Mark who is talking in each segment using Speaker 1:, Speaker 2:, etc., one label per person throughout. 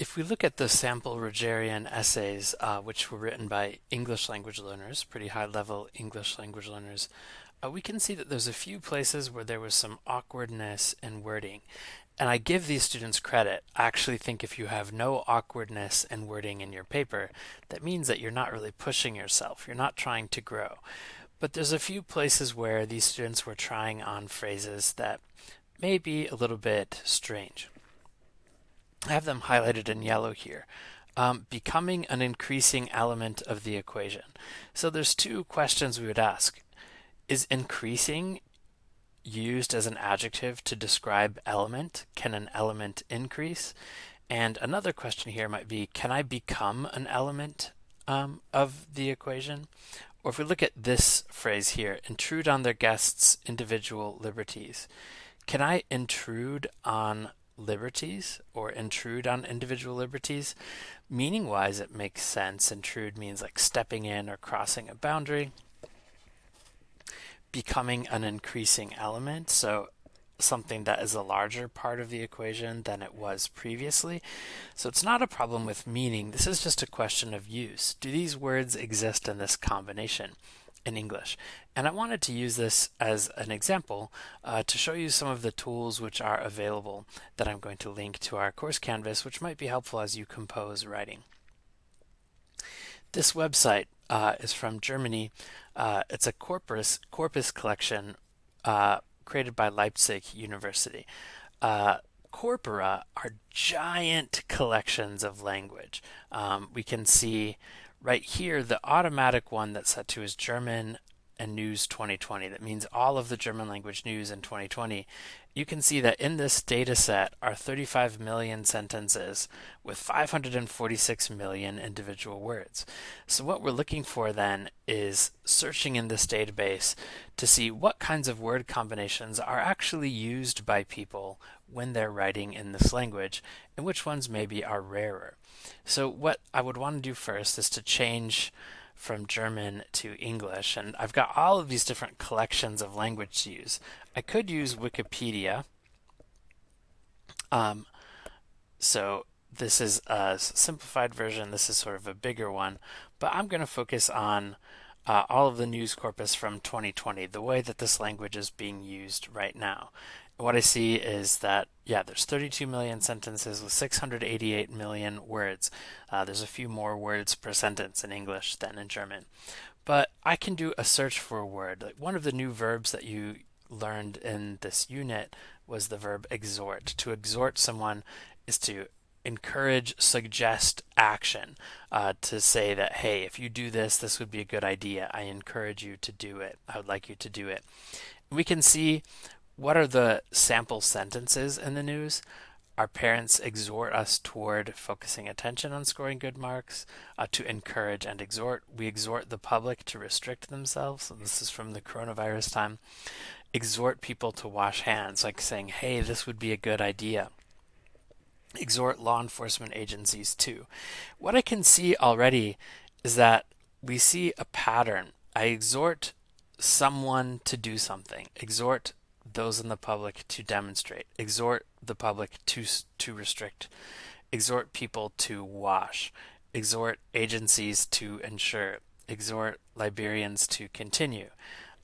Speaker 1: If we look at the sample Rogerian essays, which were written by English language learners, pretty high level English language learners, we can see that there's a few places where there was some awkwardness in wording. And I give these students credit. I actually think if you have no awkwardness in wording in your paper, that means that you're not really pushing yourself. You're not trying to grow. But there's a few places where these students were trying on phrases that may be a little bit strange. I have them highlighted in yellow here. Becoming an increasing element of the equation. So there's two questions we would ask. Is increasing used as an adjective to describe element? Can an element increase? And another question here might be, can I become an element of the equation? Or if we look at this phrase here, intrude on their guests' individual liberties. Can I intrude on liberties or intrude on individual liberties? Meaning wise, it makes sense. Intrude means like stepping in or crossing a boundary. Becoming an increasing element, so something that is a larger part of the equation than it was previously. So it's not a problem with meaning. This is just a question of use. Do these words exist in this combination in English? And I wanted to use this as an example to show you some of the tools which are available that I'm going to link to our course canvas, which might be helpful as you compose writing. This website is from Germany. It's a corpus collection created by Leipzig University. Corpora are giant collections of language. We can see right here the automatic one that's set to is German and News 2020. That means all of the German language news in 2020. You can see that in this data set are 35 million sentences with 546 million individual words. So what we're looking for then is searching in this database to see what kinds of word combinations are actually used by people when they're writing in this language and which ones maybe are rarer. So what I would want to do first is to change from German to English, and I've got all of these different collections of language to use. I could use Wikipedia. So this is a simplified version. This is sort of a bigger one, but I'm going to focus on all of the news corpus from 2020, the way that this language is being used right now. What I see is that, yeah, there's 32 million sentences with 688 million words. There's a few more words per sentence in English than in German. But I can do a search for a word. Like one of the new verbs that you learned in this unit was the verb exhort. To exhort someone is to encourage, suggest action, to say that, hey, if you do this, this would be a good idea. I encourage you to do it. I would like you to do it. We can see what are the sample sentences in the news. Our parents exhort us toward focusing attention on scoring good marks, to encourage and exhort. We exhort the public to restrict themselves. So this is from the coronavirus time. Exhort people to wash hands, like saying, hey, this would be a good idea. Exhort law enforcement agencies too. What I can see already is that we see a pattern. I exhort someone to do something. Exhort those in the public to demonstrate. Exhort the public to restrict. Exhort people to wash. Exhort agencies to ensure. Exhort librarians to continue.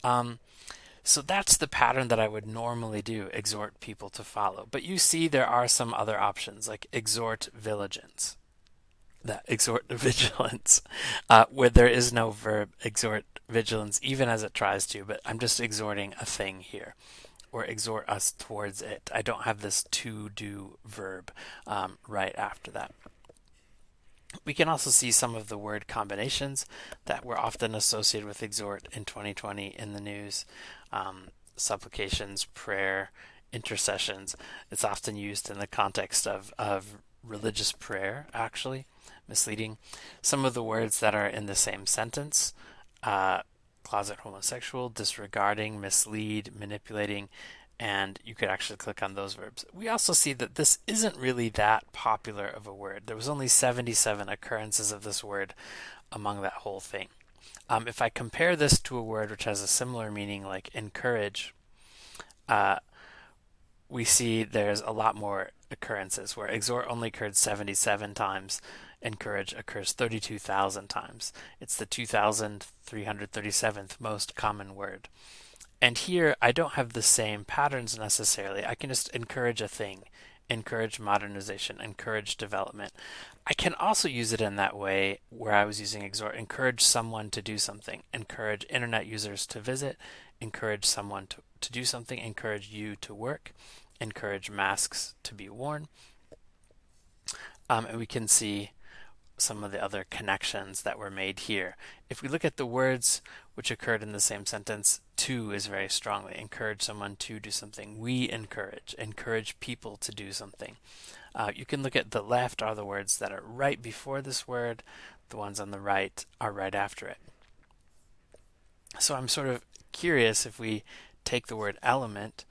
Speaker 1: So that's the pattern that I would normally do, exhort people to follow. But you see there are some other options like exhort vigilance. That exhort vigilance, where there is no verb exhort vigilance even as it tries to, but I'm just exhorting a thing here. Or exhort us towards it. I don't have this to do verb right after that. We can also see some of the word combinations that were often associated with exhort in 2020 in the news. Supplications, prayer, intercessions. It's often used in the context of religious prayer, actually. Misleading. Some of the words that are in the same sentence. Closet homosexual, disregarding, mislead, manipulating, and you could actually click on those verbs. We also see that this isn't really that popular of a word. There was only 77 occurrences of this word among that whole thing. If I compare this to a word which has a similar meaning like encourage, we see there's a lot more occurrences, where exhort only occurred 77 times, encourage occurs 32,000 times. It's the 2,337th most common word. And here I don't have the same patterns necessarily. I can just encourage a thing, encourage modernization, encourage development. I can also use it in that way where I was using exhort, encourage someone to do something, encourage internet users to visit, encourage someone to do something, encourage you to work, encourage masks to be worn. And we can see some of the other connections that were made here. If we look at the words which occurred in the same sentence, to is very strongly. Encourage someone to do something. We encourage people to do something. You can look at the left are the words that are right before this word. The ones on the right are right after it. So I'm sort of curious if we take the word element,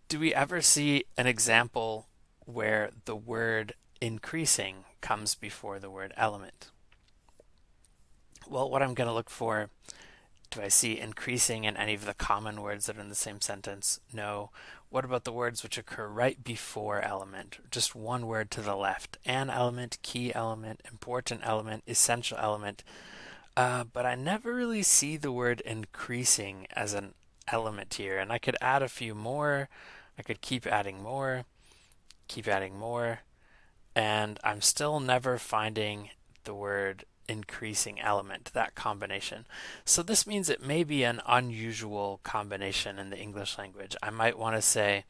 Speaker 1: do we ever see an example where the word increasing comes before the word element? Well, what I'm going to look for, do I see increasing in any of the common words that are in the same sentence? No. What about the words which occur right before element? Just one word to the left. An element, key element, important element, essential element. But I never really see the word increasing as an element here. And I could add a few more. I could keep adding more, and I'm still never finding the word increasing element, that combination. So this means it may be an unusual combination in the English language. I might want to say,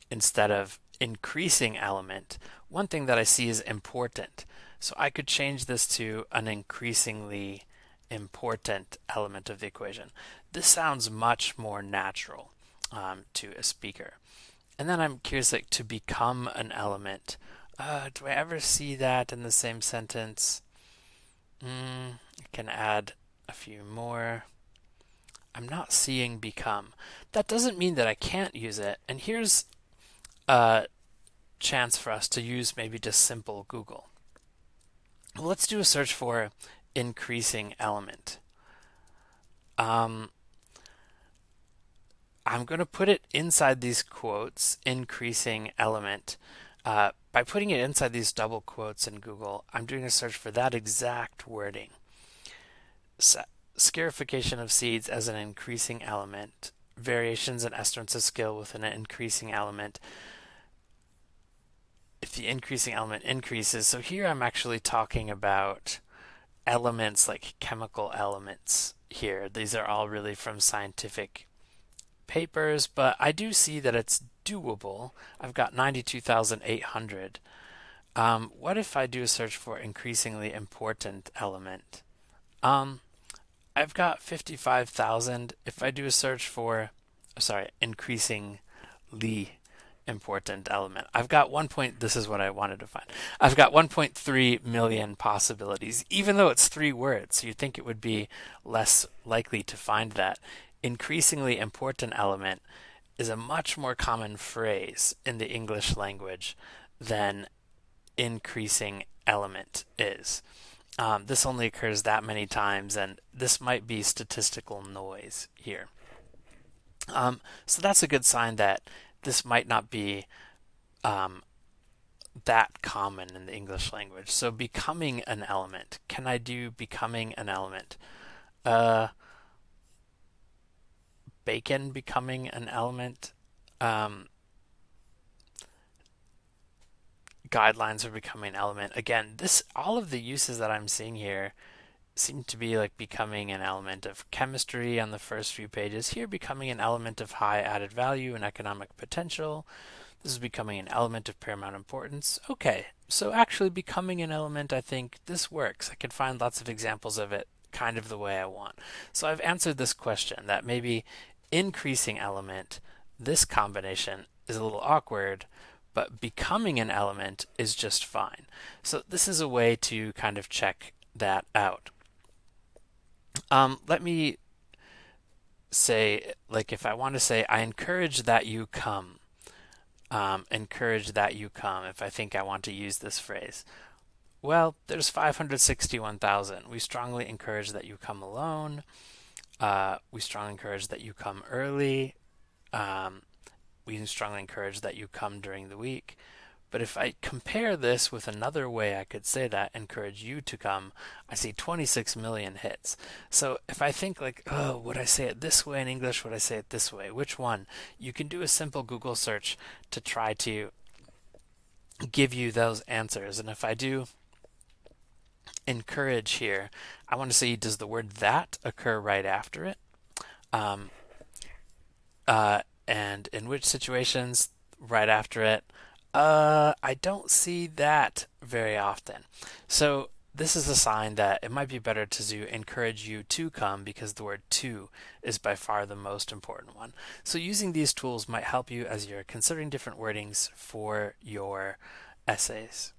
Speaker 1: instead of increasing element, one thing that I see is important. So I could change this to an increasingly important element of the equation. This sounds much more natural to a speaker. And then I'm curious, like, to become an element. Do I ever see that in the same sentence? I can add a few more. I'm not seeing become. That doesn't mean that I can't use it. And here's a chance for us to use maybe just simple Google. Let's do a search for increasing element. I'm going to put it inside these quotes, increasing element. By putting it inside these double quotes in Google, I'm doing a search for that exact wording. Scarification of seeds as an increasing element. Variations in estimates of skill within an increasing element. If the increasing element increases, so here I'm actually talking about elements like chemical elements here. These are all really from scientific papers, but I do see that it's doable. I've got 92,800. What if I do a search for increasingly important element? I've got 55,000. If I do a search for, increasingly important element, I've got this is what I wanted to find. I've got 1.3 million possibilities, even though it's 3 words. So you'd think it would be less likely to find that. Increasingly important element is a much more common phrase in the English language than increasing element is. This only occurs that many times, and this might be statistical noise here. So that's a good sign that this might not be that common in the English language. So becoming an element. Can I do becoming an element? Bacon becoming an element. Guidelines are becoming an element. Again, all of the uses that I'm seeing here seem to be like becoming an element of chemistry on the first few pages. Here, becoming an element of high added value and economic potential. This is becoming an element of paramount importance. Okay, so actually becoming an element, I think this works. I can find lots of examples of it kind of the way I want. So I've answered this question that maybe increasing element, this combination is a little awkward, but becoming an element is just fine. So this is a way to kind of check that out. Let me say, like, if I want to say, I encourage that you come, if I think I want to use this phrase. Well, there's 561,000. We strongly encourage that you come alone. We strongly encourage that you come early. Um, we strongly encourage that you come during the week. But if I compare this with another way I could say that, encourage you to come, I see 26 million hits. So if I think like, oh, would I say it this way in English? Would I say it this way? Which one? You can do a simple Google search to try to give you those answers. And if I do encourage here, I want to see, does the word that occur right after it? Um, and in which situations right after it? I don't see that very often. So this is a sign that it might be better to encourage you to come because the word to is by far the most important one. So using these tools might help you as you're considering different wordings for your essays.